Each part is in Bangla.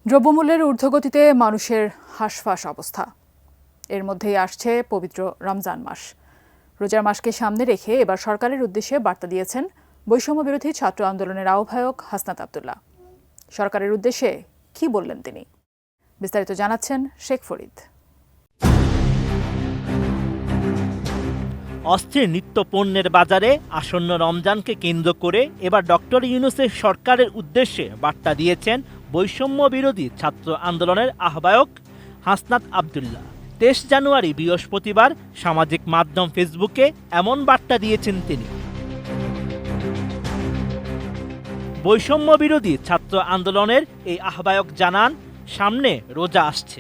দ্রব্যমূল্যের ঊর্ধ্বগতিতে মানুষের হাঁসফাঁস অবস্থা। এর মধ্যেই আসছে পবিত্র রমজান মাস। রোজার মাসকে সামনে রেখে এবার সরকারের উদ্দেশ্যে বার্তা দিয়েছেন বৈষম্য বিরোধী ছাত্র আন্দোলনের আহ্বায়ক হাসনাত আব্দুল্লাহ। সরকারের উদ্দেশ্যে কি বললেন তিনি? বিস্তারিত জানাচ্ছেন শেখ ফরিদ। অস্থির নিত্যপণ্যের বাজারে আসন্ন রমজানকে কেন্দ্র করে এবার ডক্টর ইউনূসের সরকারের উদ্দেশ্যে বার্তা দিয়েছেন বৈষম্য বিরোধী ছাত্র আন্দোলনের আহ্বায়ক হাসনাত আব্দুল্লাহ। 23 জানুয়ারি বৃহস্পতিবার সামাজিক মাধ্যম ফেসবুকে এমন বার্তা দিয়েছেন তিনি। বৈষম্য বিরোধী ছাত্র আন্দোলনের এই আহ্বায়ক জানান, সামনে রোজা আসছে,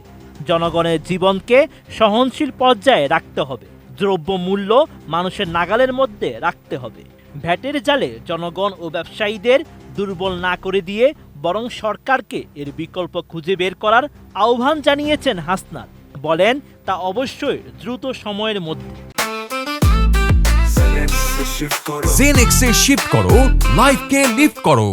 জনগণের জীবনকে সহনশীল পর্যায়ে রাখতে হবে, দ্রব্যমূল্য মানুষের নাগালের মধ্যে রাখতে হবে। ভ্যাটের জালে জনগণ ও ব্যবসায়ীদের দুর্বল না করে দিয়ে বরং সরকারকে এর বিকল্প খুঁজে বের করার আহ্বান জানিয়েছেন হাসনাত। বলেন, তা অবশ্যই দ্রুত সময়ের মধ্যে। জেনেক্সে শিফট করো, লাইফকে লিফট করো।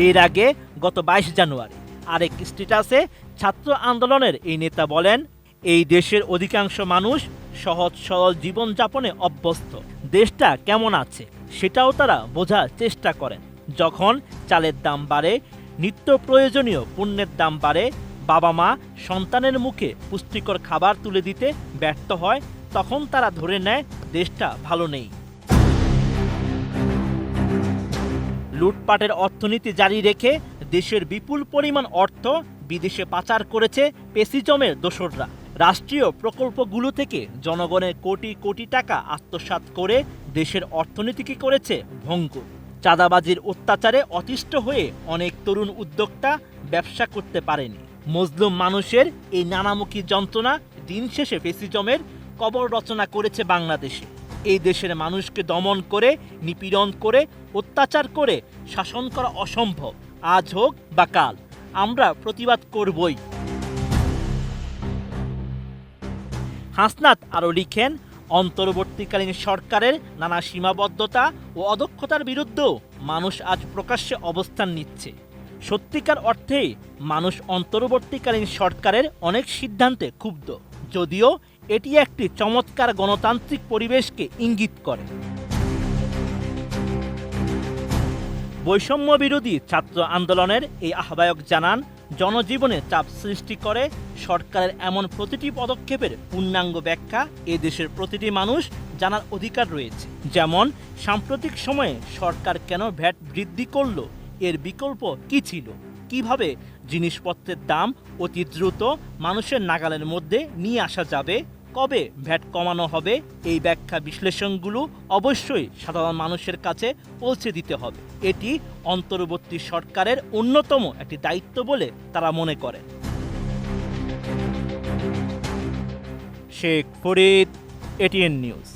এর আগে গত 22 জানুয়ারি আরেক স্ট্যাটাসে ছাত্র আন্দোলনের এই নেতা বলেন, এই দেশের অধিকাংশ মানুষ সহজ সরল জীবনযাপনে অভ্যস্ত। দেশটা কেমন আছে সেটাও তারা বোঝার চেষ্টা করেন। যখন চালের দাম বাড়ে, নিত্য প্রয়োজনীয় পণ্যের দাম বাড়ে, বাবা মা সন্তানের মুখে পুষ্টিকর খাবার তুলে দিতে ব্যর্থ হয়, তখন তারা ধরে নেয় দেশটা ভালো নেই। লুটপাটের অর্থনীতি জারি রেখে দেশের বিপুল পরিমাণ অর্থ বিদেশে পাচার করেছে পেসিজমের দোসররা। রাষ্ট্রীয় প্রকল্পগুলো থেকে জনগণের কোটি কোটি টাকা আত্মসাৎ করে দেশের অর্থনীতিকে করেছে ভঙ্গুর। চাঁদাবাজির অত্যাচারে অতিষ্ঠ হয়ে অনেক তরুণ উদ্যোক্তা ব্যবসা করতে পারেনি। মজলুম মানুষের এই নানামুখী যন্ত্রণা দিন শেষে পেসিজমের কবর রচনা করেছে বাংলাদেশে। এই দেশের মানুষকে দমন করে, নিপীড়ন করে, অত্যাচার করে শাসন করা অসম্ভব। আজ হোক বা কাল আমরা প্রতিবাদ করবই। হাসনাত আরও লিখেন, অন্তর্বর্তীকালীন সরকারের নানা সীমাবদ্ধতা ও অদক্ষতার বিরুদ্ধেও মানুষ আজ প্রকাশ্যে অবস্থান নিচ্ছে। সত্যিকার অর্থেই মানুষ অন্তর্বর্তীকালীন সরকারের অনেক সিদ্ধান্তে ক্ষুব্ধ, যদিও এটি একটি চমৎকার গণতান্ত্রিক পরিবেশকে ইঙ্গিত করে। বৈষম্য বিরোধী ছাত্র আন্দোলনের এই আহ্বায়ক জানান, জনজীবনে চাপ সৃষ্টি করে সরকারের এমন প্রতিটি পদক্ষেপের পূর্ণাঙ্গ ব্যাখ্যা এ দেশের প্রতিটি মানুষ জানার অধিকার রয়েছে। যেমন, সাম্প্রতিক সময়ে সরকার কেন ভ্যাট বৃদ্ধি করল, এর বিকল্প কি ছিল, কিভাবে জিনিসপত্রের দাম অতি দ্রুত মানুষের নাগালের মধ্যে নিয়ে আসা যাবে, কবে ভ্যাট কমানো হবে, এই ব্যাখ্যা বিশ্লেষণগুলো অবশ্যই সাধারণ মানুষের কাছে পৌঁছে দিতে হবে। এটি অন্তর্বর্তী সরকারের অন্যতম একটি দায়িত্ব বলে তারা মনে করেন। Sheikh Farid, ATN news.